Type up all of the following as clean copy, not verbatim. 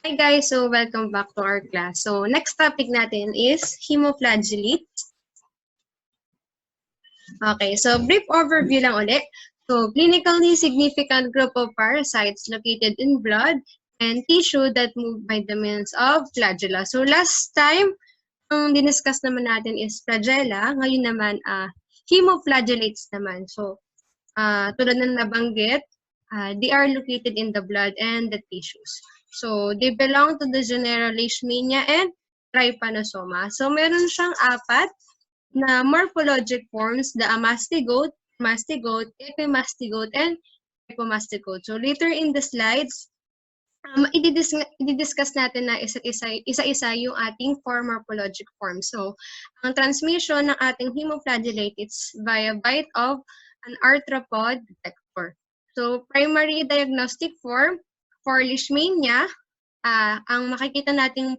Hi guys, so welcome back to our class. So next topic natin is hemoflagellates. Okay, so brief overview lang ulit. So clinically significant group of parasites located in blood and tissue that move by the means of flagella. So last time, ang diniscuss naman natin is flagella. Ngayon naman, hemoflagellates naman. So tulad ng nabanggit, they are located in the blood and the tissues. So, they belong to the genera Leishmania and Trypanosoma. So, meron siyang apat na morphologic forms, the amastigote, mastigote, epimastigote, and hypomastigote. So, later in the slides, i-discuss natin na isa-isa yung ating four morphologic forms. So, ang transmission ng ating hemoflagellate is via bite of an arthropod vector. So, primary diagnostic form for Leishmania, ang makikita nating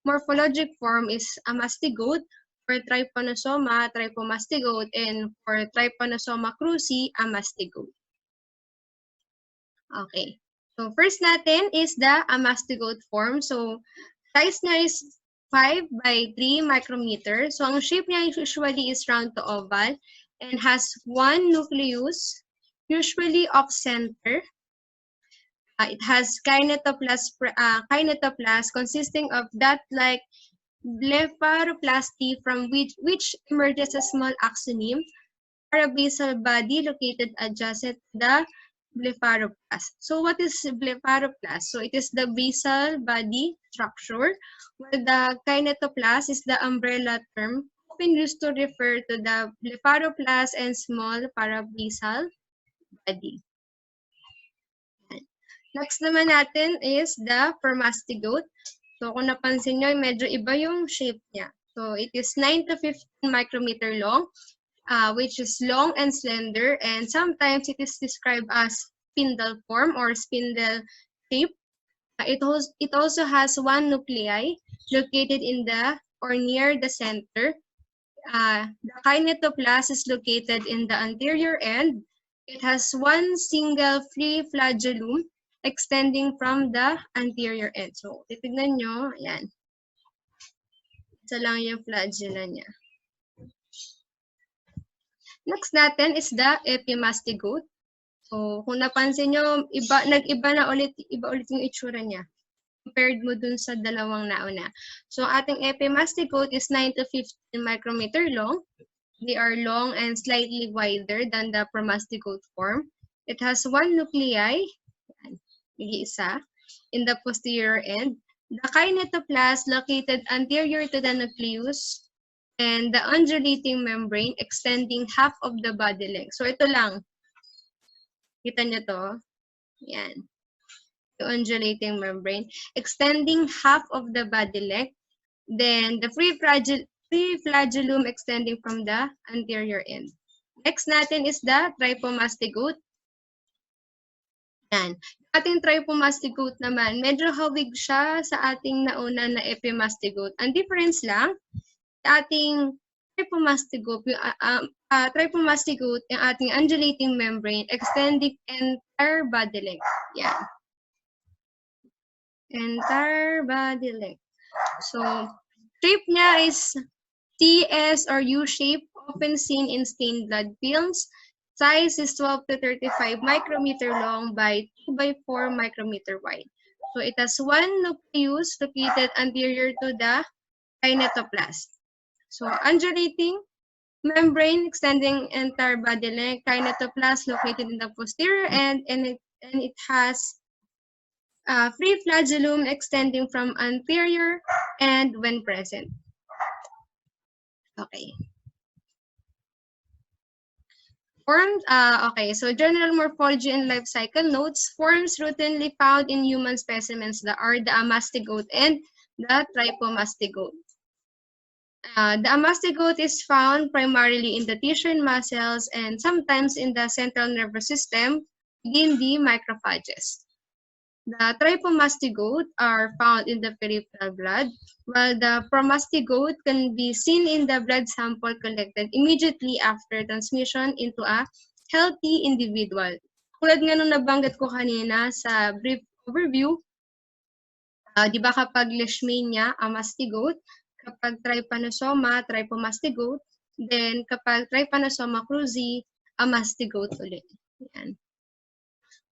morphologic form is amastigote, for Trypanosoma, trypomastigote, and for Trypanosoma cruzi, amastigote. Okay. So, first natin is the amastigote form. So, size niya is 5 by 3 micrometer. So, ang shape niya usually is round to oval and has one nucleus, usually off-center. It has kinetoplast consisting of dot-like blepharoplasty from which emerges a small axoneme or a basal body located adjacent to the blepharoplast. So what is blepharoplast? So it is the basal body structure, while the kinetoplast is the umbrella term often used to refer to the blepharoplast and small parabasal body. Next naman natin is the permastigote. So kung napansin nyo, medyo iba yung shape niya. So it is 9 to 15 micrometer long, which is long and slender, and sometimes it is described as spindle form or spindle shape. It also has one nuclei located in the or near the center. The kinetoplast is located in the anterior end. It has one single free flagellum extending from the anterior end. So, titignan nyo, ayan. Isa lang yung flagella niya. Next natin is the epimastigote. So, kung napansin nyo, iba ulit yung itsura niya compared mo dun sa dalawang nauna. So, ating epimastigote is 9 to 15 micrometer long. They are long and slightly wider than the permastigote form. It has one nuclei, isa, in the posterior end. The kinetoplast located anterior to the nucleus and the undulating membrane extending half of the body length. So ito lang. Kita nyo to? Yan. The undulating membrane extending half of the body length. Then the free flagellum extending from the anterior end. Next natin is the trypomastigote. Yan. Ating trypomastigote naman, medyo hawig siya sa ating nauna na epimastigote. Ang difference lang, sa ating trypomastigote, yung ating undulating membrane, extending entire body length. Yan. Entire body length. So, shape niya is TS or U shape, often seen in stained blood films. Size is 12 to 35 micrometer long by 2 by 4 micrometer wide. So it has one nucleus located anterior to the kinetoplast. So undulating membrane extending entire body length, kinetoplast located in the posterior end, and it has free flagellum extending from anterior end when present. Okay. Forms, okay, so general morphology and life cycle notes. Forms routinely found in human specimens that are the amastigote and the trypomastigote. The amastigote is found primarily in the tissue and muscles and sometimes in the central nervous system within the macrophages. The trypomastigote are found in the peripheral blood, while the promastigote can be seen in the blood sample collected immediately after transmission into a healthy individual. Tulad nga nung nabanggit ko kanina sa brief overview, Di ba kapag leishmania, mastigote, kapag trypanosoma, trypomastigote, then kapag trypanosoma cruzi, mastigote ulit. Yan.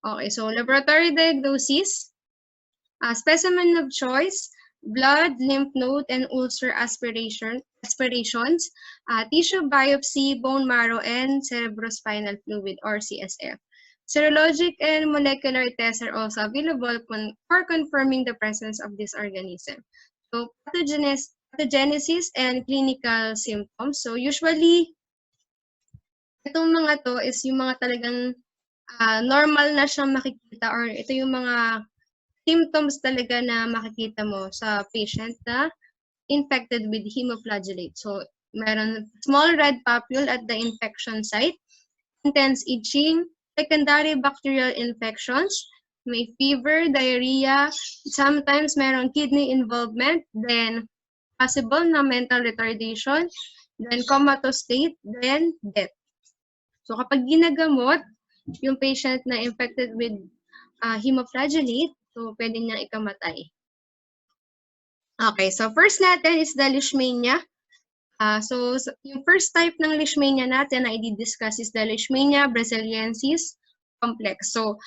Okay, so laboratory diagnosis, specimen of choice, blood, lymph node, and ulcer aspirations, tissue biopsy, bone marrow, and cerebrospinal fluid or CSF. Serologic and molecular tests are also available for confirming the presence of this organism. So pathogenesis and clinical symptoms. So usually, itong mga to is yung mga talagang normal na siyang makikita, or ito yung mga symptoms talaga na makikita mo sa patient na infected with hemoflagellates. So, meron small red papule at the infection site, intense itching, secondary bacterial infections, may fever, diarrhea, sometimes meron kidney involvement, then possible na mental retardation, then comatose state, then death. So, kapag ginagamot yung patient na infected with hemoflagellate, so pwede niyang ikamatay. Okay, so first natin is the leishmania. So yung first type ng leishmania natin na i-discuss is the Leishmania brasiliensis complex. So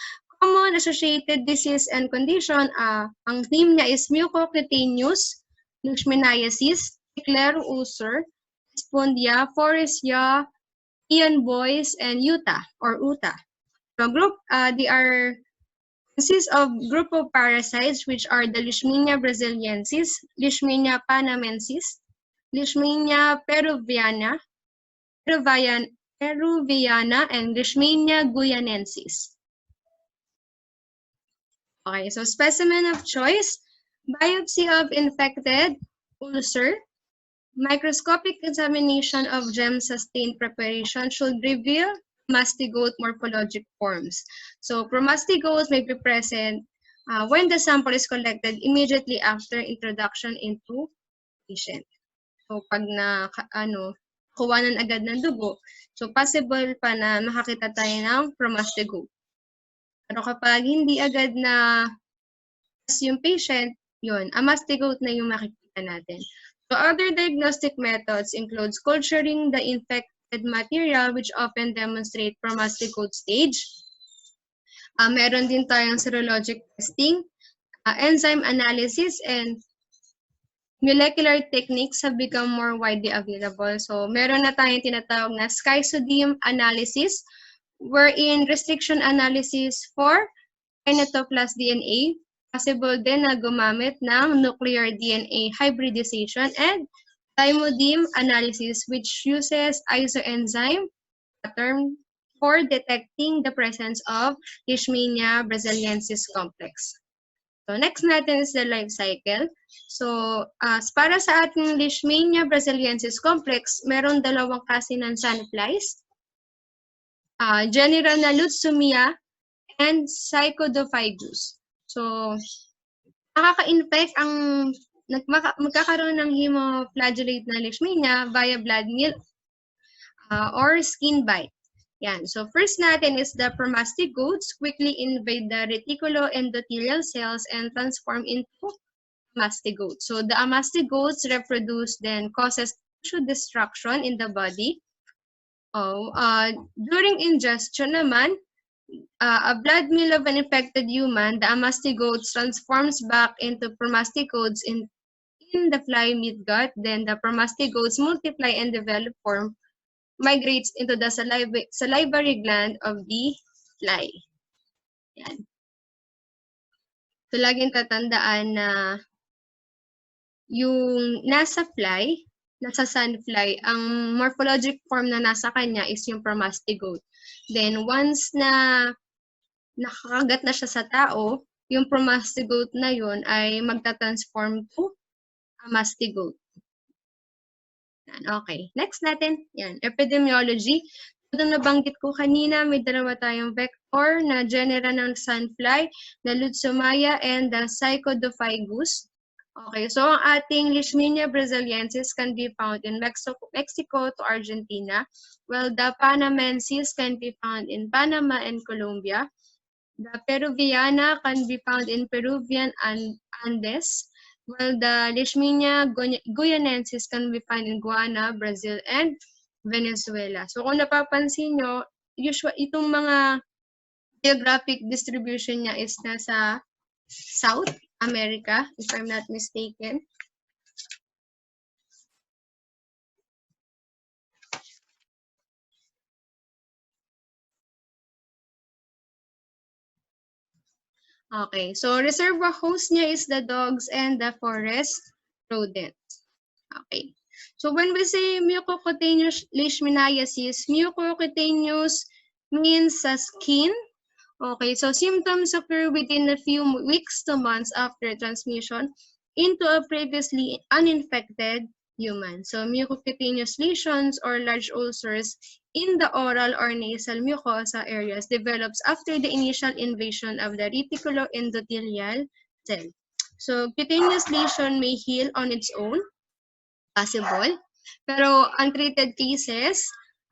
common associated disease and condition, ang name niya is mucocutaneous leishmaniasis, Eclair ulcer, Spondia, Forsythia, Ian Boyce, and Utah or UTA. So group, they are consists of group of parasites which are the Leishmania brasiliensis, Leishmania panamensis, Leishmania peruviana, and Leishmania guyanensis. Okay, so specimen of choice, biopsy of infected ulcer, microscopic examination of gem-sustained preparation should reveal mastigote morphologic forms. So promastigotes may be present when the sample is collected immediately after introduction into patient. So pag kuwanan agad ng dugo, so possible pa na makakita tayo ng promastigote. Pero kapag hindi agad na yung patient, yun, mastigote na yung makikita natin. So other diagnostic methods includes culturing the infected material which often demonstrate promastigote stage. Meron din tayong serologic testing, enzyme analysis, and molecular techniques have become more widely available. So meron na tayong tinatawag na schizoidem analysis, wherein restriction analysis for kinetoplast DNA, possible din na gumamit ng nuclear DNA hybridization, and thymodeme analysis which uses isoenzyme pattern for detecting the presence of Leishmania brasiliensis complex. So next natin is the life cycle. So para sa ating Leishmania brasiliensis complex, meron dalawang klase ng sandflies, general na Lutzumia and Psychodophagus. So nakaka-infect ang magkakaroon ng hemoflagellate na leishmania via blood meal or skin bite. Yan. So first natin is the promastigotes quickly invade the reticuloendothelial cells and transform into mastigotes. So the mastigotes reproduce, then causes tissue destruction in the body. During ingestion naman, a blood meal of an infected human, the mastigotes transforms back into promastigotes in the fly midgut. Then the promastigotes multiply and develop form, migrates into the salivary gland of the fly. Yan. So laging tatandaan na yung nasa fly, nasa sandfly, ang morphologic form na nasa kanya is yung promastigote. Then once na nakakagat na siya sa tao, yung promastigote na yun ay magta-transform to mastigote. Okay, next natin, yan, epidemiology. Ito nabanggit ko kanina, may dalawa tayong vector na genera ng sandfly, the Lutzumia and the Psychodophagus. Okay, so ang ating Leishmania brasiliensis can be found in Mexico to Argentina, while the panamensis can be found in Panama and Colombia. The Peruviana can be found in Peruvian and Andes, while the Leishmania guyanensis can be found in Guyana, Brazil, and Venezuela. So kung napapansin nyo, itong mga geographic distribution niya is nasa South America, if I'm not mistaken. Okay, so reservoir host niya is the dogs and the forest rodents. Okay. So when we say mucocutaneous leishmaniasis, mucocutaneous means sa skin. Okay, so symptoms occur within a few weeks to months after transmission into a previously uninfected human. So mucocutaneous lesions or large ulcers in the oral or nasal mucosa areas develops after the initial invasion of the reticuloendothelial cell. So cutaneous lesion may heal on its own, possible, pero untreated cases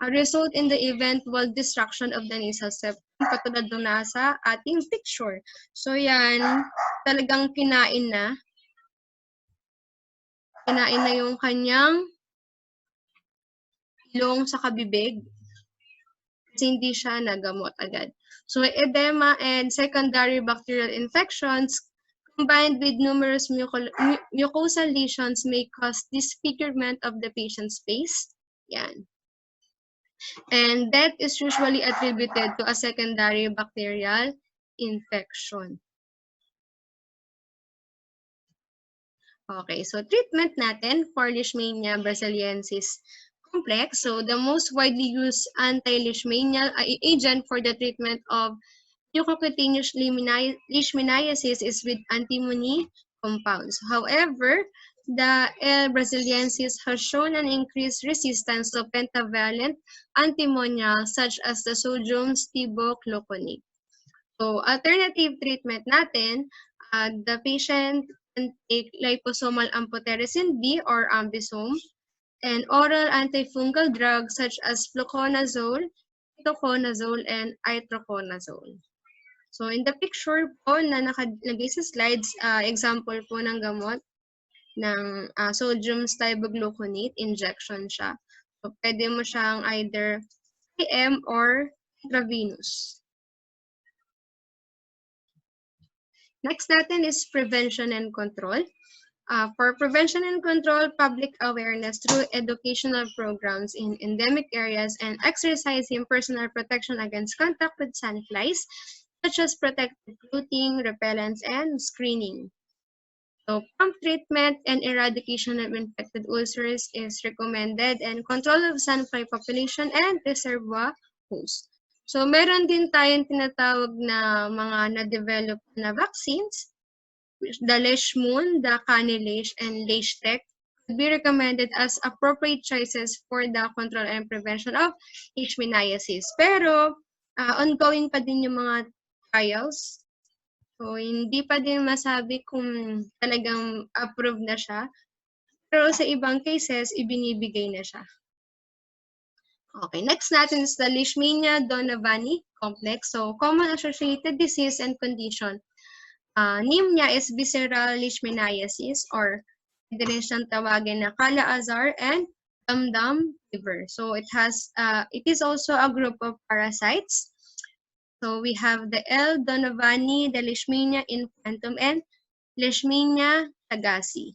result in the eventual destruction of the nasal septum, katulad ng nasa ating picture. So yan, talagang kinain na yung kanyang ilong sa kabibig kasi hindi siya nagamot agad. So edema and secondary bacterial infections combined with numerous mucosal lesions may cause disfigurement of the patient's face. Yan. And that is usually attributed to a secondary bacterial infection. Okay, so treatment natin for Leishmania brasiliensis complex. So the most widely used anti-leishmanial agent for the treatment of mucocutaneous leishmaniasis is with antimony compounds. However, the L. brasiliensis has shown an increased resistance to pentavalent antimonial such as the sodium stibogluconate. So, alternative treatment natin, the patient can take liposomal amphotericin B or Ambisome and oral antifungal drugs such as fluconazole, ketoconazole, and itraconazole. So, in the picture po na nakalagay sa slides, example po ng gamot ng sodium stibogluconate, injection siya. So, pwede mo siyang either IM or intravenous. Next natin is prevention and control. For prevention and control, public awareness through educational programs in endemic areas and exercising personal protection against contact with sandflies, such as protective clothing, repellents, and screening. So, prompt treatment and eradication of infected ulcers is recommended, and control of sandfly population and reservoir host. So, meron din tayong tinatawag na mga na-develop na vaccines. The Leishmun, the Canilish, and Leishtec could be recommended as appropriate choices for the control and prevention of leishmaniasis. Pero, ongoing pa din yung mga trials. So, hindi pa din masabi kung talagang approved na siya. Pero sa ibang cases, ibinibigay na siya. Okay, next natin is the Leishmania-Donovani complex. So, common associated disease and condition. Name niya is visceral leishmaniasis or pwede rin siyang tawagin na Kala-Azar and Dum-Dum fever. So, it is also a group of parasites. So, we have the L. donovani, the Leishmania infantum, and Leishmania tagasi.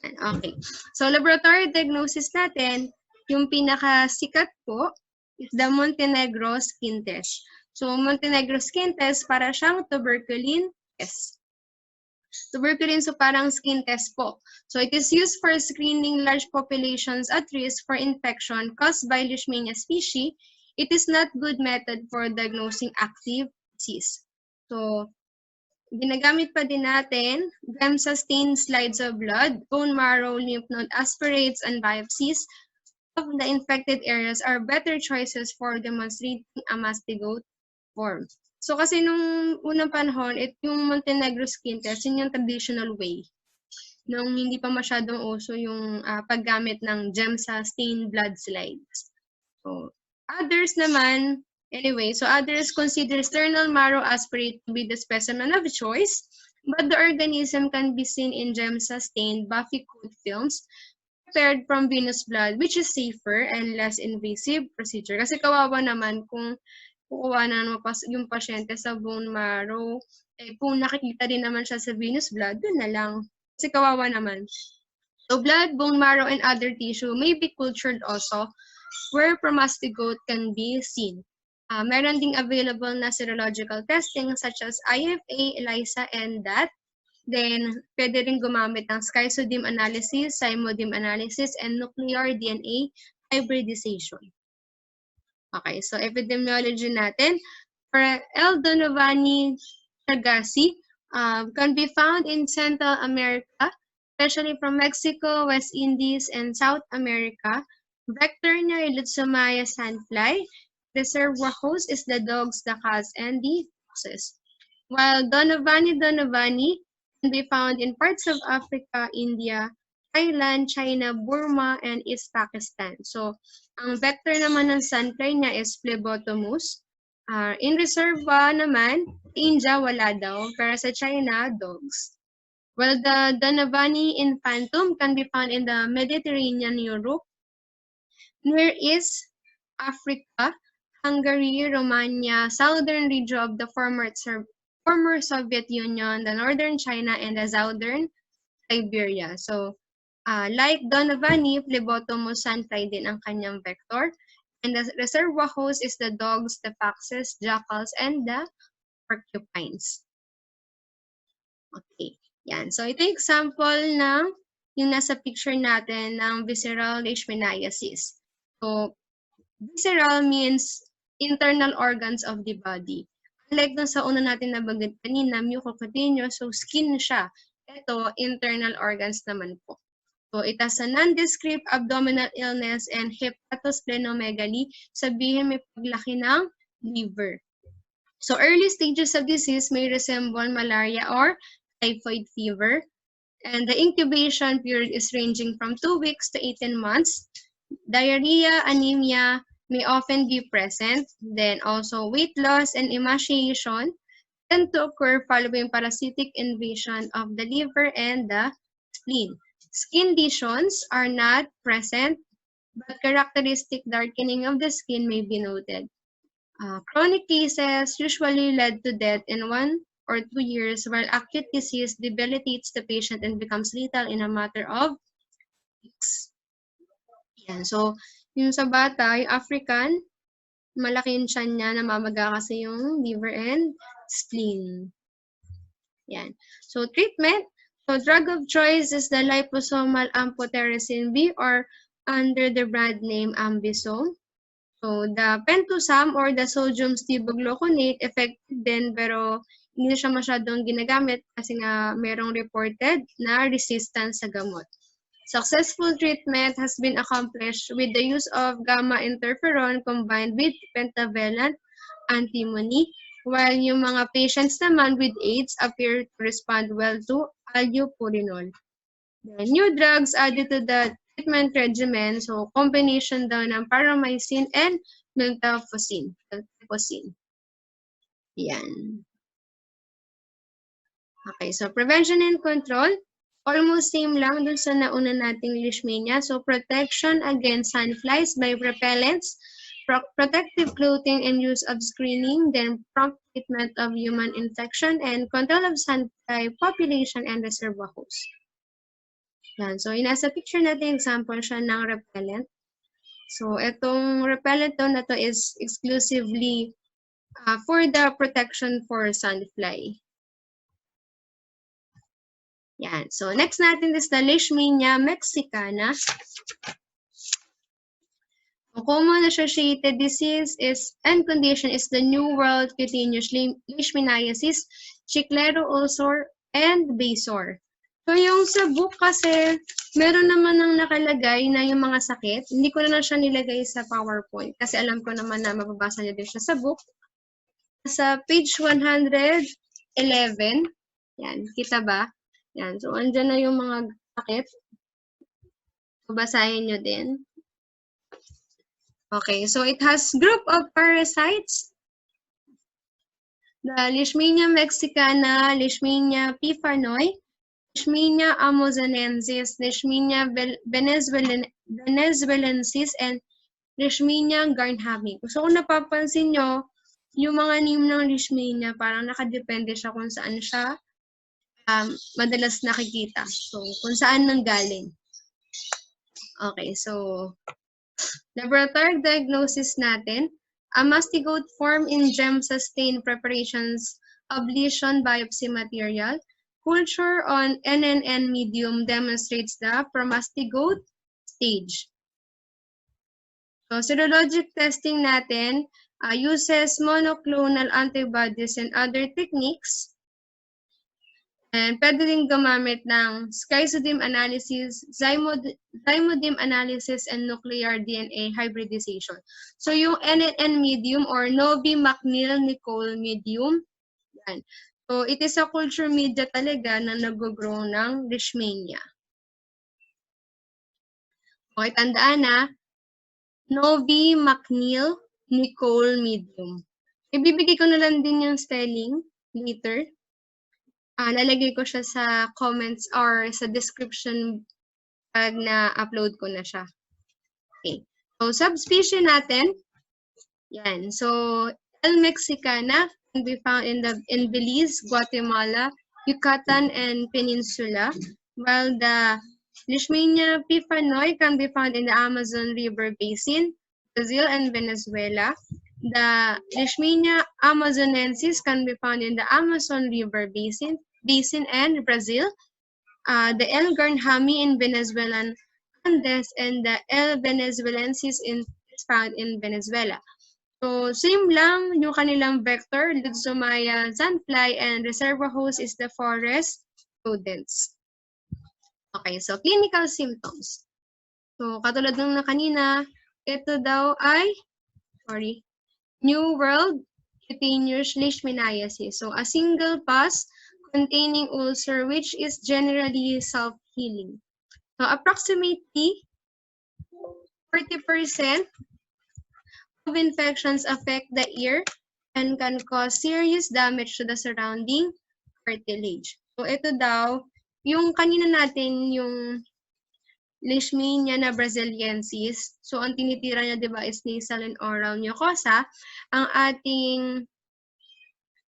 Okay. So, laboratory diagnosis natin, yung pinakasikat po is the Montenegro skin test. So, Montenegro skin test para siyang tuberculin test. Tuberculin, so parang skin test po. So, it is used for screening large populations at risk for infection caused by Leishmania species. It is not good method for diagnosing active disease. So, ginagamit pa din natin GAMSA stained slides of blood, bone marrow, lymph node aspirates, and biopsies of the infected areas are better choices for demonstrating a mastigote form. So kasi nung unang panahon, yung Montenegro skin test, yun yung traditional way. Nung hindi pa masyadong uso yung paggamit ng GAMSA stained blood slides. So, others naman, anyway, so others consider sternal marrow aspirate to be the specimen of choice. but the organism can be seen in gem-sustained buffy coat films prepared from venous blood, which is safer and less invasive procedure. Kasi kawawa naman kung kukuha na yung pasyente sa bone marrow, kung nakikita din naman siya sa venous blood, dun na lang. Kasi kawawa naman. So blood, bone marrow, and other tissue may be cultured also where promastigote can be seen. Meron ding available na serological testing such as IFA, ELISA, and DAT. Then, pwede rin gumamit ng schizodim analysis, cymodim analysis, and nuclear DNA hybridization. Okay, so epidemiology natin. For L. donovani tagasi, can be found in Central America, especially from Mexico, West Indies, and South America. Vector niya ay Lutzomaya sandfly. Reservoir host is the dogs, the cats, and the foxes. While donovani can be found in parts of Africa, India, Thailand, China, Burma, and East Pakistan. So, ang vector naman ng sandfly niya is Phlebotomus. In reserva naman, India wala daw, pero sa China, dogs. While the Donovani infantum can be found in the Mediterranean, Europe, Near East Africa, Hungary, Romania, southern region of the former Soviet Union, the northern China, and the southern Siberia. So, like Donovani, Phlebotomus sandfly din ang kanyang vector. And the reservoir host is the dogs, the foxes, jackals, and the porcupines. Okay, yan. So, ito yung example ng yung nasa picture natin ng visceral leishmaniasis. So, visceral means internal organs of the body. Like dun sa una natin nabanggit kanina, mucocutaneous, so skin siya. Ito, internal organs naman po. So, it has a nondescript abdominal illness and hepatosplenomegaly. Sabihin may paglaki ng liver. So, early stages of disease may resemble malaria or typhoid fever. And the incubation period is ranging from 2 weeks to 18 months. Diarrhea, anemia may often be present. Then also weight loss and emaciation tend to occur following parasitic invasion of the liver and the spleen. Skin lesions are not present, but characteristic darkening of the skin may be noted. Chronic cases usually led to death in 1 or 2 years, while acute disease debilitates the patient and becomes lethal in a matter of weeks. Yan. So, yung sa bata, yung African, malaki yung tiyan niya, namamaga kasi yung liver and spleen. Yan. So, treatment. So, drug of choice is the liposomal amphotericin B or under the brand name Ambisome. So, the pentusam or the sodium stibogluconate effective din pero hindi siya masyadong ginagamit kasi nga merong reported na resistance sa gamot. Successful treatment has been accomplished with the use of gamma interferon combined with pentavalent antimony, while yung mga patients naman with AIDS appear to respond well to allopurinol. The new drugs added to the treatment regimen, so combination daw ng paramycin and miltefosine. Yan. Okay, so prevention and control. Almost same lang dun sa nauna nating leishmania. So protection against sandflies by repellents, protective clothing and use of screening, then prompt treatment of human infection, and control of sandfly population and reservoir host. Yan. So, nasa picture natin, example siya ng repellent. So, itong repellent na to is exclusively for the protection for sandfly. Yan. So, next natin is the Leishmania mexicana. So, common associated disease is and condition is the New World cutaneous leishmaniasis, chiclero ulcer, and basor. So, yung sa book kasi, meron naman nang nakalagay na yung mga sakit. Hindi ko na siya nilagay sa PowerPoint kasi alam ko naman na mababasa niyo din siya sa book. Sa page 111, yan, kita ba? Yan, so andyan na yung mga sakit. So, basahin nyo din. Okay, so it has group of parasites the Leishmania mexicana, Leishmania p. farnoi, Leishmania amazonensis, Leishmania venezuelensis, and Leishmania garnhamii. So kung napapansin nyo, yung mga name ng Leishmania, parang nakadepende siya kung saan siya madalas nakikita. So, kung saan nanggaling. Okay, so laboratory diagnosis natin, a mastigote form in gem-sustained preparations of lesion biopsy material. Culture on NNN medium demonstrates the promastigote stage. So, serologic testing natin uses monoclonal antibodies and other techniques. And pwede din gumamit ng schizodim analysis, zymodim analysis, and nuclear DNA hybridization. So yung NNN medium or Novy-MacNeal-Nicolle medium, yan. So it is a culture media talaga na nag-grow ng Leishmania. Okay, tandaan na, Novy-MacNeal-Nicolle medium. Ibibigay ko na lang din yung spelling later. Lalagay ko siya sa comments or sa description pag na-upload ko na siya. Okay. So, subspecies natin, yan. So, L. mexicana can be found in Belize, Guatemala, Yucatan, and Peninsula, while the Leishmania p. farnoi can be found in the Amazon River Basin, Brazil, and Venezuela. The Leishmania amazonensis can be found in the Amazon River Basin and Brazil. The L. garnhamii in Venezuelan Andes, and the L. venezuelensis is found in Venezuela. So, same lang yung kanilang vector, Lutzomia sandfly, and reservoir host is the forest rodents. Okay, so clinical symptoms. So, katulad ng na kanina, ito daw ay, New World cutaneous leishmaniasis. So, a single pus containing ulcer which is generally self-healing. So, approximately 40% of infections affect the ear and can cause serious damage to the surrounding cartilage. So, ito daw, yung kanina natin, yung Leishmania na brasiliensis. So, ang tinitira niya, di ba, is nasal and oral mucosa. Ang ating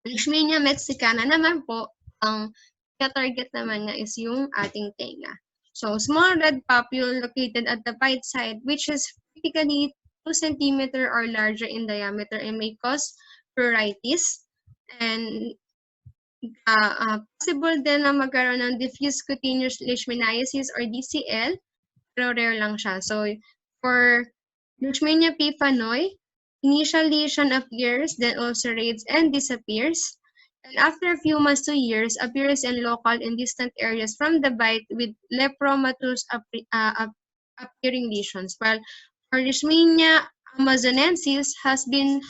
Leishmania mexicana naman po, ang target naman niya is yung ating tenga. So, small red papule located at the bite site, which is typically 2 cm or larger in diameter and may cause pruritus. And possible din na magkaroon ng diffuse cutaneous leishmaniasis or DCL, pero rare lang siya. So, for Leishmania p. farnoi, initial lesion appears, then ulcerates and disappears. And after a few months to years, appears in local and distant areas from the bite with lepromatous appearing lesions. While for Leishmania amazonensis have been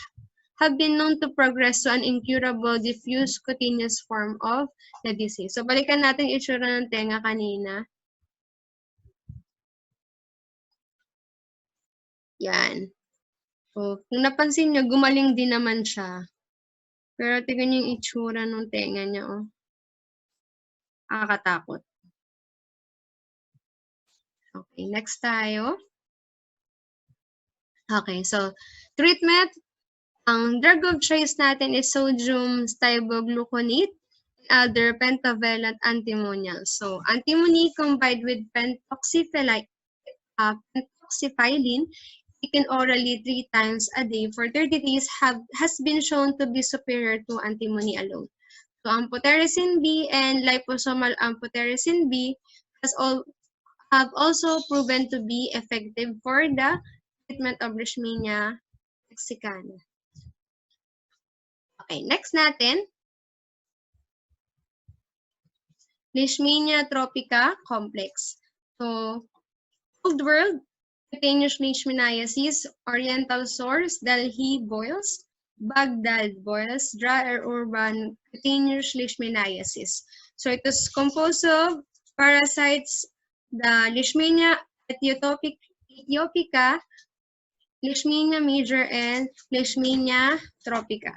known to progress to an incurable diffuse cutaneous form of the disease. So, balikan natin itsura ng tenga kanina. Yan. So, kung napansin nyo, gumaling din naman siya. Pero tingnan nyo yung itsura ng tenga niya, oh. Nakakatakot. Okay, next tayo. Okay, so, treatment. Ang drug of choice natin is sodium stibogluconate, other pentavalent antimonials. So, antimony combined with pentoxifylline, taken orally 3 times a day for 30 days has been shown to be superior to antimony alone. So, amphotericin B and liposomal amphotericin B have also proven to be effective for the treatment of Leishmania mexicana. Okay, next natin, Leishmania tropica complex. So, Old World, cutaneous leishmaniasis, oriental sores, Delhi boils, Baghdad boils, dry or urban cutaneous leishmaniasis. So it is composed of parasites, the Leishmania ethiopica, Leishmania major, and Leishmania tropica.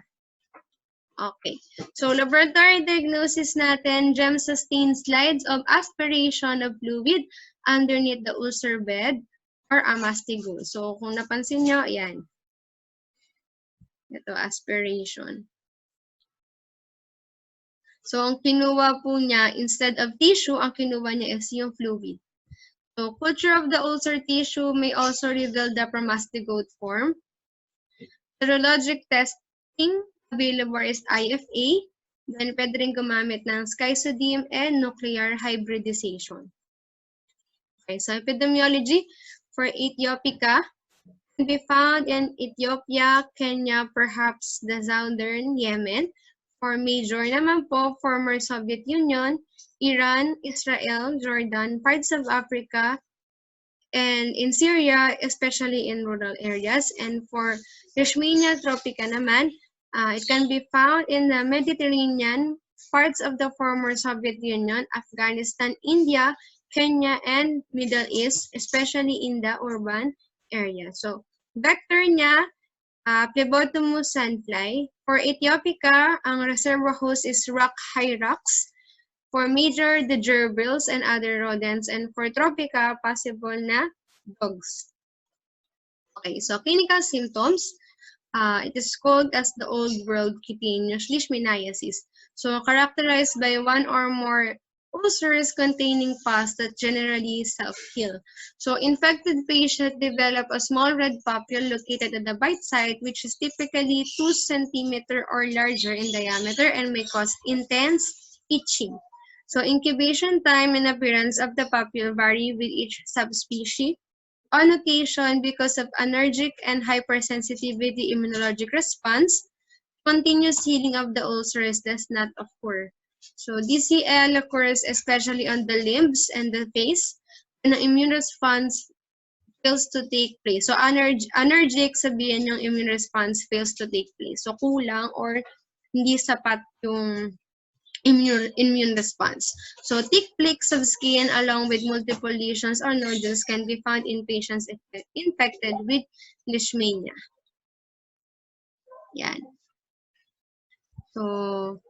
Okay. So, laboratory diagnosis natin, gem sustained slides of aspiration of fluid underneath the ulcer bed or a mastigo. So, kung napansin nyo, yan. Ito, aspiration. So, ang kinuha po niya, instead of tissue, ang kinuha niya is yung fluid. So, culture of the ulcer tissue may also reveal the promastigote form. Serologic testing available is IFA. Then, pwede rin gumamit ng schizodim and nuclear hybridization. Okay, so epidemiology for Ethiopica can be found in Ethiopia, Kenya, perhaps the southern Yemen. For major naman po, former Soviet Union, Iran, Israel, Jordan, parts of Africa, and in Syria, especially in rural areas. And for Leishmania tropica naman, it can be found in the Mediterranean, parts of the former Soviet Union, Afghanistan, India, Kenya, and Middle East, especially in the urban area. So, vector niya, Phlebotomus sandfly. For Ethiopica, ang reservoir host is rock hyrax. For major, the gerbils and other rodents. And for tropica, possible na dogs. Okay, so clinical symptoms. It is called as the old world cutaneous leishmaniasis. So characterized by one or more ulcers containing pus that generally self-heal. So infected patient develop a small red papule located at the bite site, which is typically 2 cm or larger in diameter and may cause intense itching. So incubation time and appearance of the papule vary with each subspecies. On occasion, because of allergic and hypersensitivity immunologic response, continuous healing of the ulcers does not occur. So DCL occurs especially on the limbs and the face when the immune response fails to take place. So allergic, sabihin yung immune response fails to take place. So kulang or hindi sapat yung immune response. So thick flakes of skin along with multiple lesions or nodules can be found in patients infected with leishmania. Yan. So,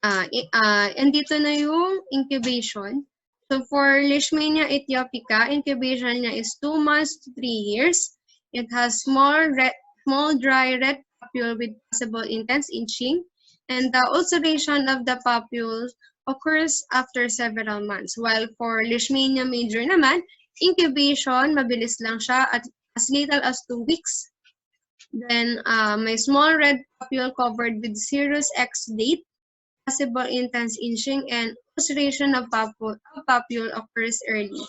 and dito na yung incubation. So for Leishmania aethiopica, incubation niya is 2 months to 3 years. It has small dry red papule with possible intense itching. And the ulceration of the papule occurs after several months. While for Leishmania major naman, incubation, mabilis lang siya at as little as 2 weeks. Then, may small red papule covered with serous exudate, possible intense itching, and ulceration of papule occurs early.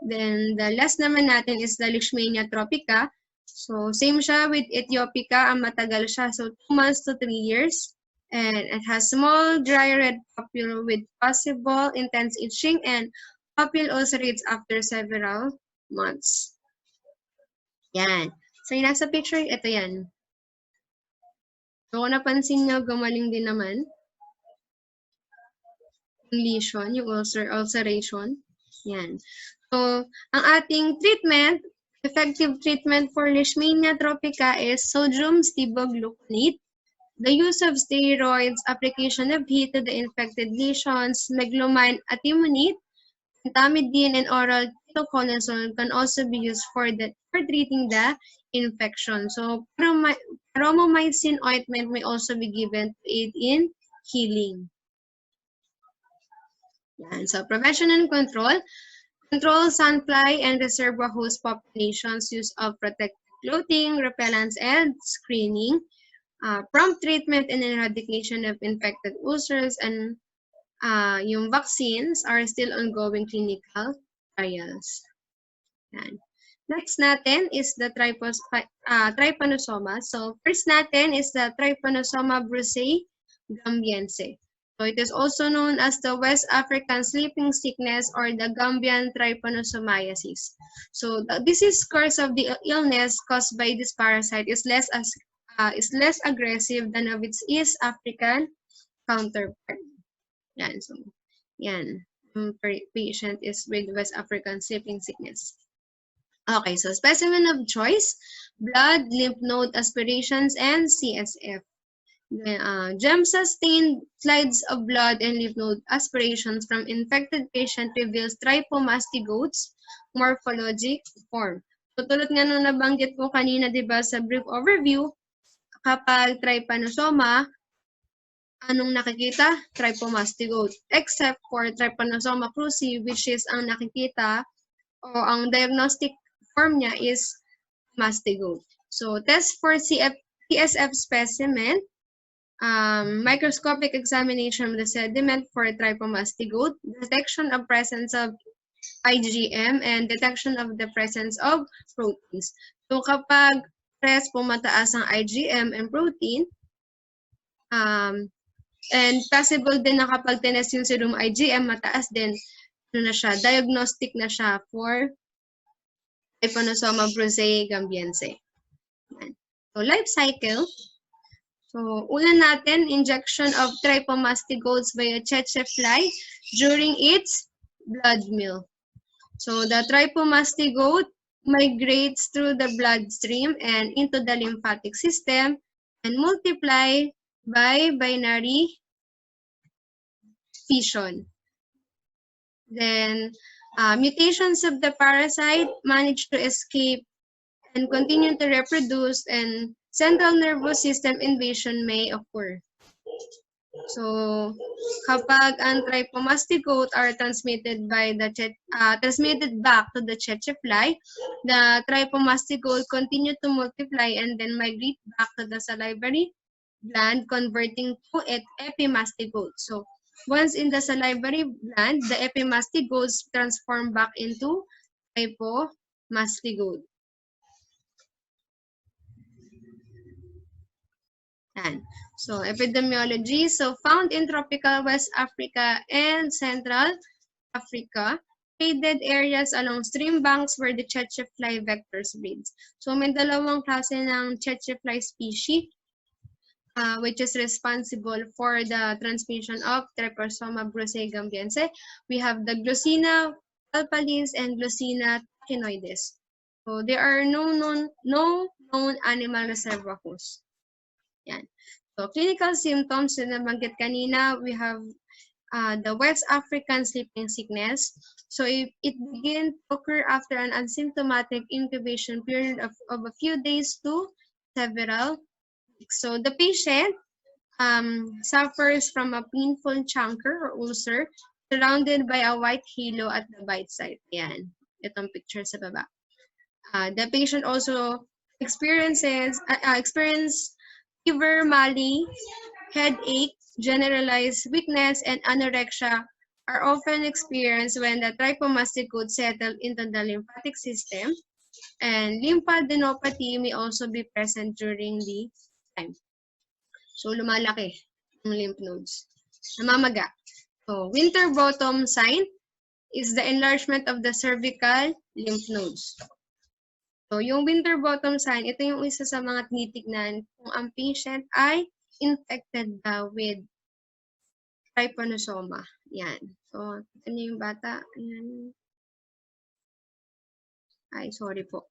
Then, the last naman natin is the Leishmania tropica. So, same siya with Ethiopica, ang matagal siya. So, 2 months to 3 years. And it has small, dry red papule with possible intense itching, and papule ulcerates after several months. Yan. So, yung nasa picture, ito yan. So, kung napansin nyo, gumaling din naman yung lesion, yung ulceration. Yan. So, ang ating treatment, effective treatment for Leishmania tropica is sodium stibogluconate, the use of steroids, application of heat to the infected lesions, meglumine atimonate, tamidine, and oral ketoconazole can also be used for treating the infection. So, paromomycin ointment may also be given to aid in healing. Yan. So, prevention and control. Control sandfly and reservoir host populations, use of protective clothing, repellents, and screening. Prompt treatment and eradication of infected ulcers, and yung vaccines are still ongoing clinical trials. Yan. Next natin is the trypanosoma. So first natin is the trypanosoma brucei gambiense. So it is also known as the West African sleeping sickness or the Gambian trypanosomiasis. So the disease course of the illness caused by this parasite is less aggressive than of its East African counterpart. Yan. So, yan. Patient is with West African sleeping sickness. Okay, so specimen of choice, blood, lymph node aspirations, and CSF. Gem-sustained slides of blood and lymph node aspirations from infected patient reveals trypomastigotes morphologic form. So, tulad nga nung nabanggit ko kanina, di ba, sa brief overview, kapag trypanosoma, anong nakikita? Trypomastigote. Except for trypanosoma cruzi, which is ang nakikita o ang diagnostic form niya is mastigote. So, test for TSF specimen, microscopic examination of the sediment for trypomastigote, detection of presence of IgM, and detection of the presence of proteins. So, kapag press pumataas ang IgM and protein, and possible din na kapag tinest yung serum IgM, mataas din, ano na siya, diagnostic na siya for Trypanosoma brucei gambiense. So, life cycle. So, una natin, injection of trypomastigotes by a tsetse fly during its blood meal. So, the trypomastigote migrates through the bloodstream and into the lymphatic system and multiply by binary fission. Then, mutations of the parasite manage to escape and continue to reproduce, and central nervous system invasion may occur. So, kapag ang trypomastigote are transmitted by the transmitted back to the tsetse fly, the trypomastigote continue to multiply and then migrate back to the salivary gland, converting to epimastigote. So, once in the salivary gland, the epimastigotes transform back into trypomastigote. Yan. So, epidemiology. So, found in tropical West Africa and Central Africa, shaded areas along stream banks where the tsetse fly vectors breeds. So, may dalawang klase ng tsetse fly species, which is responsible for the transmission of Trypanosoma brucei gambiense. We have the Glossina palpalis and Glossina tachinoides. So, there are no known animal reservoirs. Yan. So, clinical symptoms na nabanggit kanina, we have the West African sleeping sickness. So, it begins to occur after an asymptomatic incubation period of a few days to several weeks. So, the patient suffers from a painful chancre or ulcer surrounded by a white halo at the bite site. Yan. Itong picture sa baba. The patient also experience fever, malaise, headache, generalized weakness, and anorexia are often experienced when the trypomastigote settle into the lymphatic system, and lymphadenopathy may also be present during the time. So, lumalaki ang lymph nodes. Namamaga. So, winter bottom sign is the enlargement of the cervical lymph nodes. So, yung winter bottom sign, ito yung isa sa mga tinitignan kung ang patient ay infected with trypanosoma. Yan. So, ito niyo yung bata. Ayan. Ay, sorry po.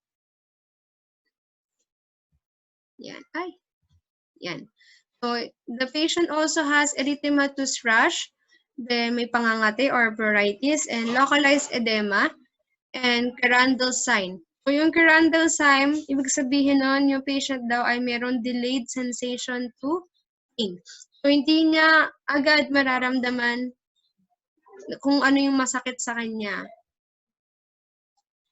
Yan. Ay. Yan. So, the patient also has erythematous rash, then may pangangati or pruritus, and localized edema, and Carandel sign. So, yung Carandel sign, ibig sabihin nun, yung patient daw ay mayroon delayed sensation to pain. So, hindi niya agad mararamdaman kung ano yung masakit sa kanya.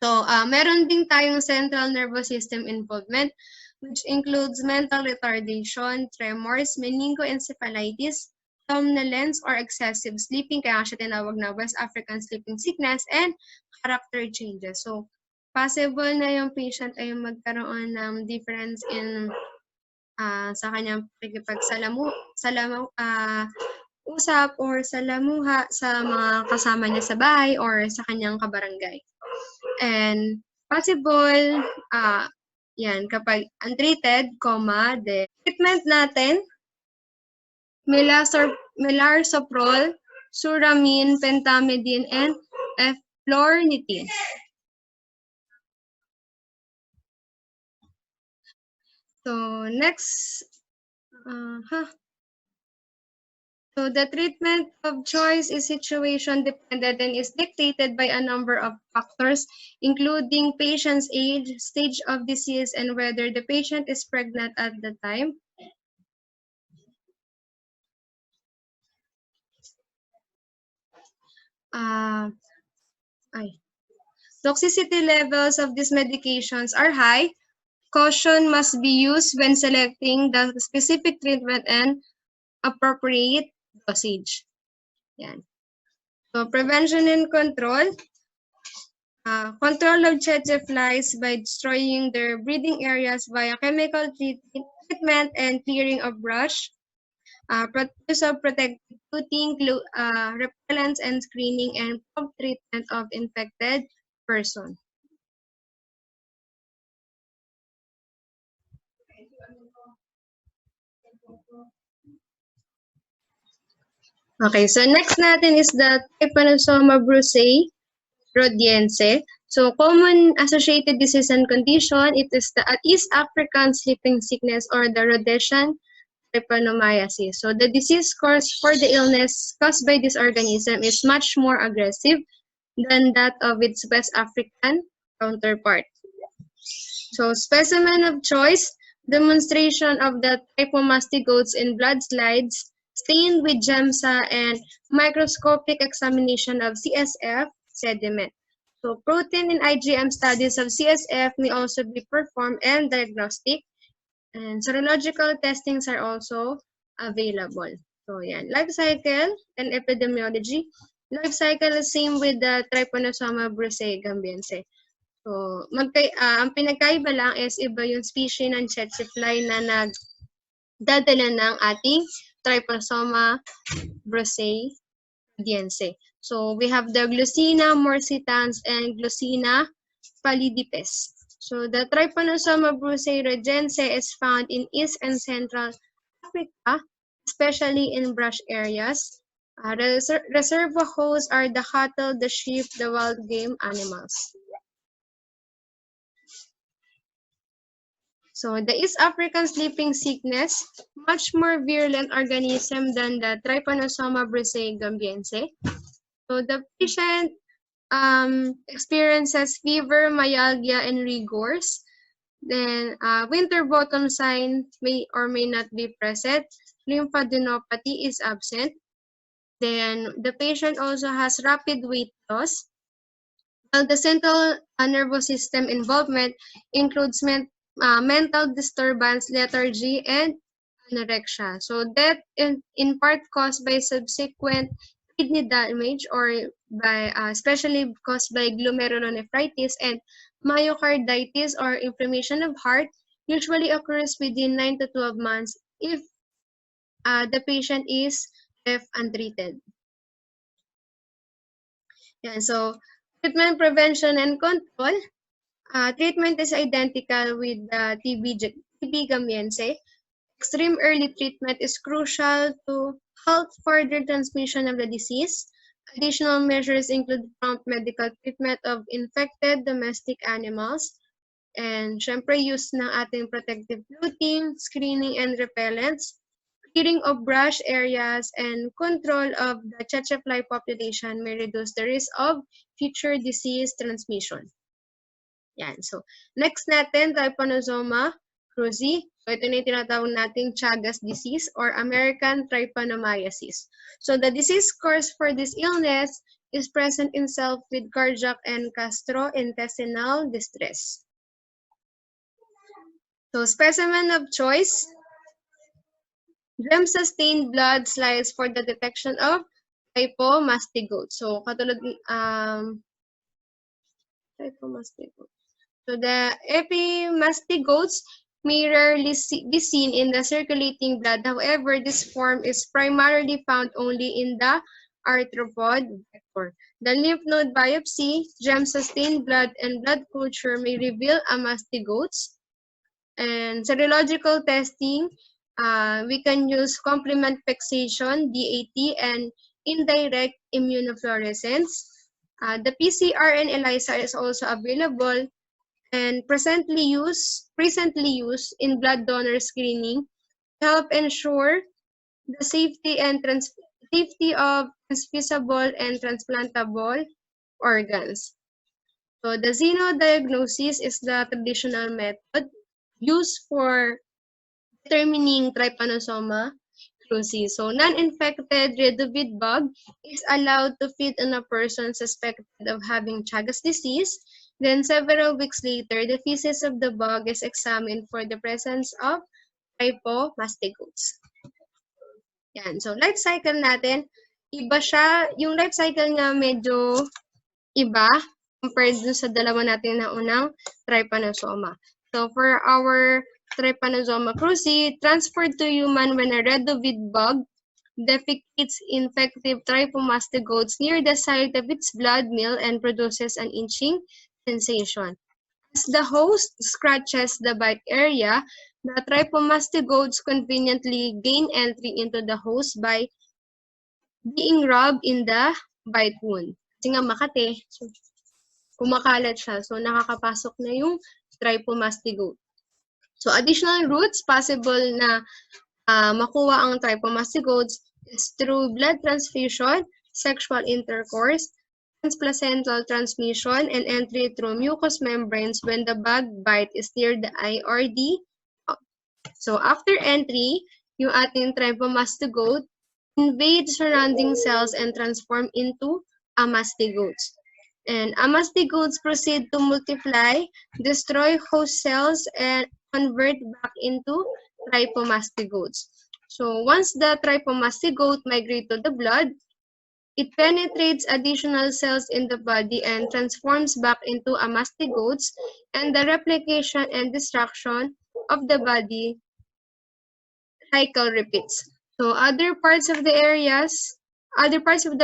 So, meron din tayong central nervous system involvement, which includes mental retardation, tremors, meningoencephalitis, somnolence, or excessive sleeping, kaya siya tinawag na West African sleeping sickness, and character changes. So, possible na yung patient ay magkaroon ng difference in sa kanyang usap or salamuha sa mga kasama niya sa bahay or sa kanyang kabarangay. And possible, yan, kapag untreated, the treatment natin, melarsoprol, suramine, pentamidine, and eflornithine. So, next So the treatment of choice is situation dependent and is dictated by a number of factors, including patient's age, stage of disease, and whether the patient is pregnant at the time. Uh, Toxicity levels of these medications are high. Caution must be used when selecting the specific treatment and appropriate dosage. Yan. So prevention and control. Control of tsetse flies by destroying their breeding areas via chemical treatment and clearing of brush. Use of protective clothing, repellents and screening, and prompt treatment of infected person. Okay, so next natin is the Trypanosoma brucei rhodiense. So common associated disease and condition, it is the East African sleeping sickness or the Rhodesian trypanosomiasis. So the disease course for the illness caused by this organism is much more aggressive than that of its West African counterpart. So specimen of choice, demonstration of the trypomastigotes in blood slides, stained with GEMSA and microscopic examination of CSF sediment. So protein and IgM studies of CSF may also be performed and diagnostic, and serological testings are also available. So yan, life cycle and epidemiology. Life cycle is same with the Trypanosoma brucei gambiense. So, ang pinagkaiba lang is iba yung species ng tsetse fly na nagdadala ng ating Trypanosoma brucei rhodiense. So, we have the Glossina morsitans and Glossina pallidipes. So, the Trypanosoma brucei rhodiense is found in East and Central Africa, especially in brush areas. Reservoir hosts are the cattle, the sheep, the wild game animals. So the East African sleeping sickness, much more virulent organism than the Trypanosoma brucei gambiense. So the patient experiences fever, myalgia, and rigors. Then winter bottom sign may or may not be present. Lymphadenopathy is absent. Then the patient also has rapid weight loss. While the central nervous system involvement includes mental disturbance, lethargy, and anorexia. So death in part caused by subsequent kidney damage or by especially caused by glomerulonephritis and myocarditis or inflammation of heart usually occurs within 9 to 12 months if the patient is left untreated. Yan, so treatment, prevention, and control. Treatment is identical with the TB gambiense. Extreme early treatment is crucial to halt further transmission of the disease. Additional measures include prompt medical treatment of infected domestic animals, and syempre use ng ating protective clothing, screening and repellents, clearing of brush areas, and control of the tsetse fly population may reduce the risk of future disease transmission. Yan. So, next natin, Trypanosoma cruzi. So, ito na yung tinatawag nating Chagas disease or American trypanosomiasis. So, the disease course for this illness is present in self with cardiac and gastrointestinal distress. So, specimen of choice, GEM-sustained blood slides for the detection of trypomastigotes. So, katulad, trypomastigotes. So, the epimastigotes may rarely be seen in the circulating blood. However, this form is primarily found only in the arthropod vector. The lymph node biopsy, GEM-sustained blood, and blood culture may reveal a mastigotes. And serological testing, we can use complement fixation, DAT, and indirect immunofluorescence. The PCR and ELISA is also available and presently used in blood donor screening help ensure the safety of transmissible and transplantable organs. So the xenodiagnosis is the traditional method used for determining trypanosoma cruzi. So non-infected redovid bug is allowed to feed on a person suspected of having Chagas disease. Then several weeks later, the feces of the bug is examined for the presence of trypomastigotes. Yan. So life cycle natin, iba siya, yung life cycle niya medyo iba compared dun sa dalawa natin na unang trypanosoma. So for our trypanosoma cruzi, transferred to human when a redovid bug defecates infective trypomastigotes near the site of its blood meal and produces an itching sensation. As the host scratches the bite area, the trypomastigotes conveniently gain entry into the host by being rubbed in the bite wound. Kasi nga makate, so kumakalat siya. So, nakakapasok na yung trypomastigote. So, additional routes possible na makuha ang trypomastigotes is through blood transfusion, sexual intercourse, transplacental transmission, and entry through mucous membranes when the bug bite is near the eye or the mouth. So, after entry, yung ating trypomastigote invade surrounding cells and transform into amastigotes. And amastigotes proceed to multiply, destroy host cells, and convert back into trypomastigotes. So once the trypomastigote migrates to the blood, it penetrates additional cells in the body and transforms back into amastigotes, and the replication and destruction of the body cycle repeats. So other parts of the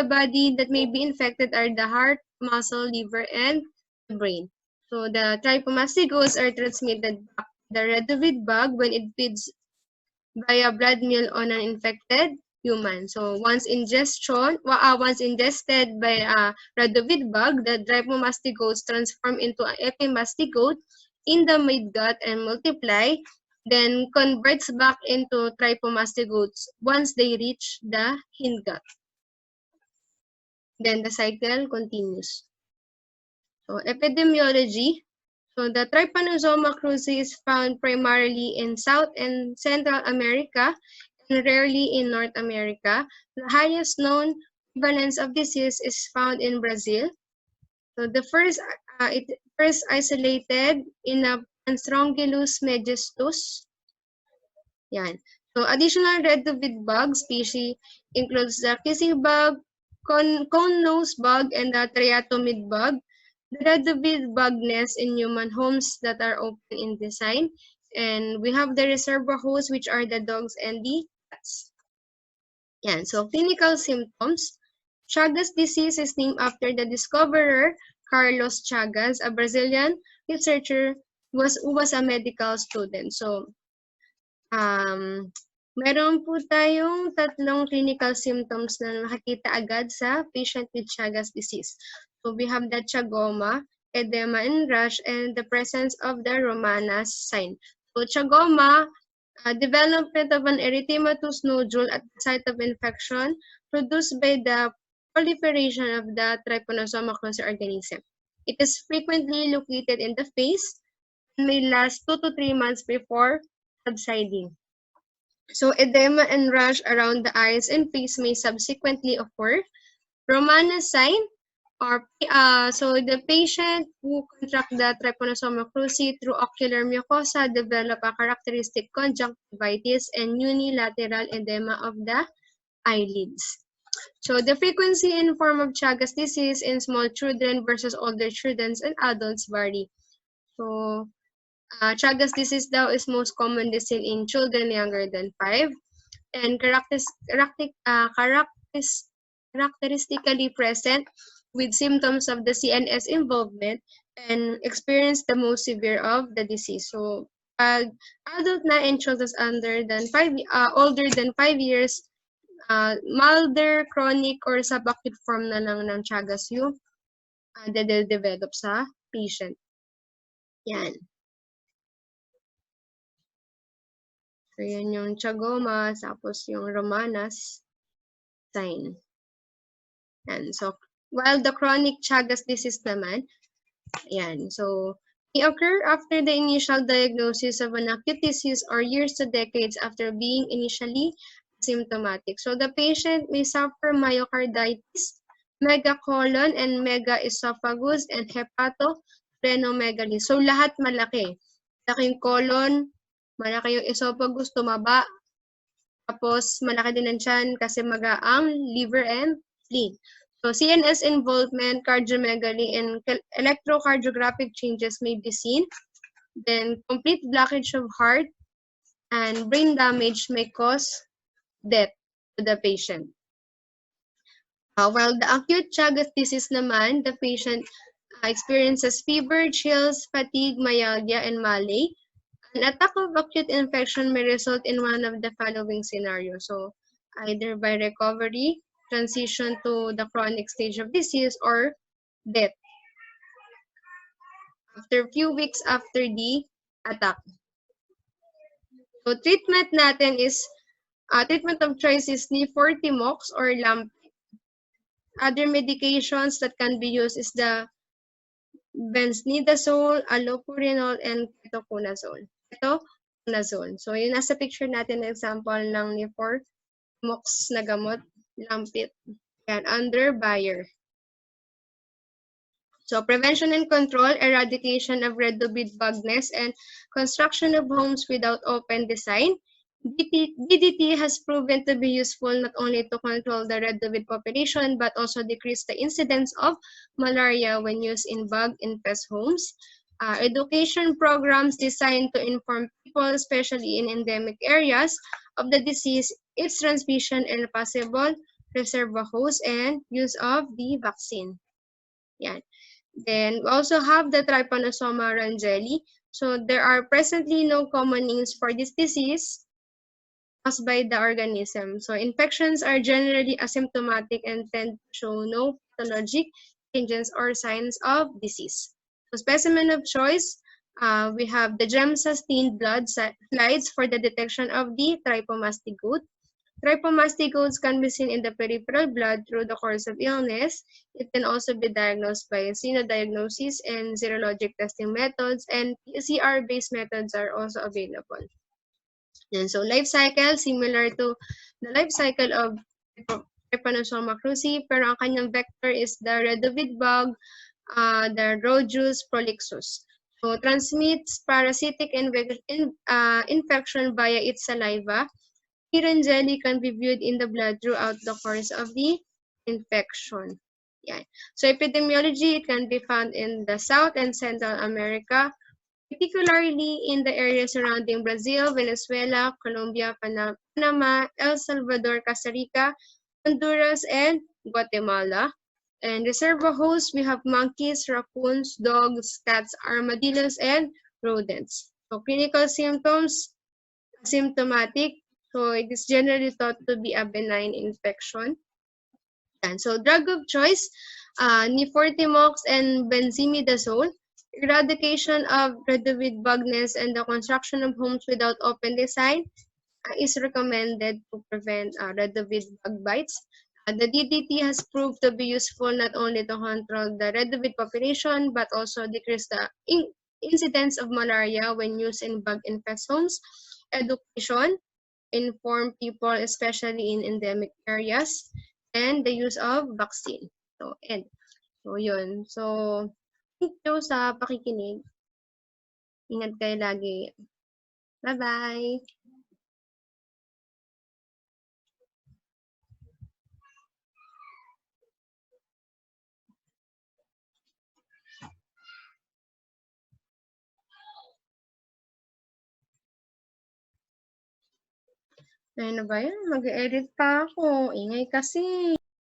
body that may be infected are the heart, muscle, liver, and the brain. So the trypomastigotes are transmitted back to the redovid bug when it feeds via blood meal on an infected human. So once ingested by a redovid bug, the trypomastigotes transform into an epimastigote in the midgut and multiply, then converts back into trypomastigotes once they reach the hindgut. Then the cycle continues. So epidemiology. So the trypanosoma cruzi is found primarily in South and Central America and rarely in North America. The highest known prevalence of disease is found in Brazil. So it first isolated in a Anstrongylus megistus. Yan. So additional redovid bug species includes the kissing bug, cone nose bug, and the triatomid bug. The redovid bug nests in human homes that are open in design. And we have the reservoir hosts, which are the dogs and the cats. Yan. So clinical symptoms. Chagas disease is named after the discoverer, Carlos Chagas, a Brazilian researcher who was a medical student. So meron po tayong tatlong clinical symptoms na makikita agad sa patient with Chagas disease. So we have the chagoma, edema and rash, and the presence of the Romanas sign. So chagoma, development of an erythematous nodule at the site of infection produced by the proliferation of the trypanosoma cruzi organism. It is frequently located in the face and may last 2 to 3 months before subsiding. So edema and rash around the eyes and face may subsequently occur. Romanas sign, so the patient who contract the trypanosoma cruzi through ocular mucosa develop a characteristic conjunctivitis and unilateral edema of the eyelids. So the frequency and form of Chagas disease in small children versus older children and adults vary. So Chagas disease daw is most commonly seen in children younger than 5 and characteristically present with symptoms of the CNS involvement and experience the most severe of the disease. So pag adult na and children older than 5 years, milder, chronic, or subacute form na lang ng Chagas yung develop sa patient. Yan. So, yan yung chagoma, tapos yung romanas sign. And so, while the chronic Chagas disease naman, yan. So, may occur after the initial diagnosis of an acute disease or years to decades after being initially symptomatic. So, the patient may suffer myocarditis, megacolon and megaesophagus, and hepatosplenomegaly. So, lahat malaki. Malaking colon, malaki yung esophagus, tumaba, tapos malaki din ang tiyan kasi magaang liver and spleen. So CNS involvement, cardiomegaly, and electrocardiographic changes may be seen. Then complete blockage of heart and brain damage may cause death to the patient. While the acute Chagas disease naman, the patient experiences fever, chills, fatigue, myalgia, and malaise. An attack of acute infection may result in one of the following scenarios. So, either by recovery, transition to the chronic stage of disease, or death after a few weeks after the attack. So, treatment natin is, treatment of choice is Nifortimox or LAMP. Other medications that can be used is the benzimidazole, allopurinol, and ketoconazole. So, yung nasa picture natin na example ng Nifortimox na gamot, lampit. Yan, under Bayer. So, prevention and control, eradication of red-to-bed bug nest, and construction of homes without open design. DDT has proven to be useful not only to control the red-to-bed population, but also decrease the incidence of malaria when used in bug-infested homes. Education programs designed to inform people, especially in endemic areas, of the disease, its transmission, and possible reservoir host, and use of the vaccine. Yan. Then we also have the Trypanosoma rangeli. So there are presently no common names for this disease caused by the organism. So infections are generally asymptomatic and tend to show no pathologic changes or signs of disease. So specimen of choice, we have the GEMSA stained blood slides for the detection of the trypomastigote. Trypomastigotes can be seen in the peripheral blood through the course of illness. It can also be diagnosed by xenodiagnosis and serologic testing methods, and PCR-based methods are also available. And so life cycle, similar to the life cycle of Trypanosoma cruzi, pero ang kanyang vector is the red-ovid bug, the Rhodeus prolixus. So transmits parasitic infection via its saliva. Iron jelly can be viewed in the blood throughout the course of the infection. Yeah. So epidemiology, it can be found in the South and Central America, particularly in the areas surrounding Brazil, Venezuela, Colombia, Panama, El Salvador, Costa Rica, Honduras, and Guatemala. And reservoir hosts, we have monkeys, raccoons, dogs, cats, armadillos, and rodents. So clinical symptoms, asymptomatic. So it is generally thought to be a benign infection. And so drug of choice, Nifortimox and benzimidazole. Eradication of red-ovid bug nest and the construction of homes without open design is recommended to prevent red-ovid bug bites. The DDT has proved to be useful not only to control the red-ovid population, but also decrease the incidence of malaria when used in bug-infested homes. Education, inform people, especially in endemic areas, and the use of vaccine. So, yun. So, thank you sa pakikinig. Ingat kayo lagi. Bye-bye! Ayun na ba yun? Mag-edit pa ako. Ingay kasi.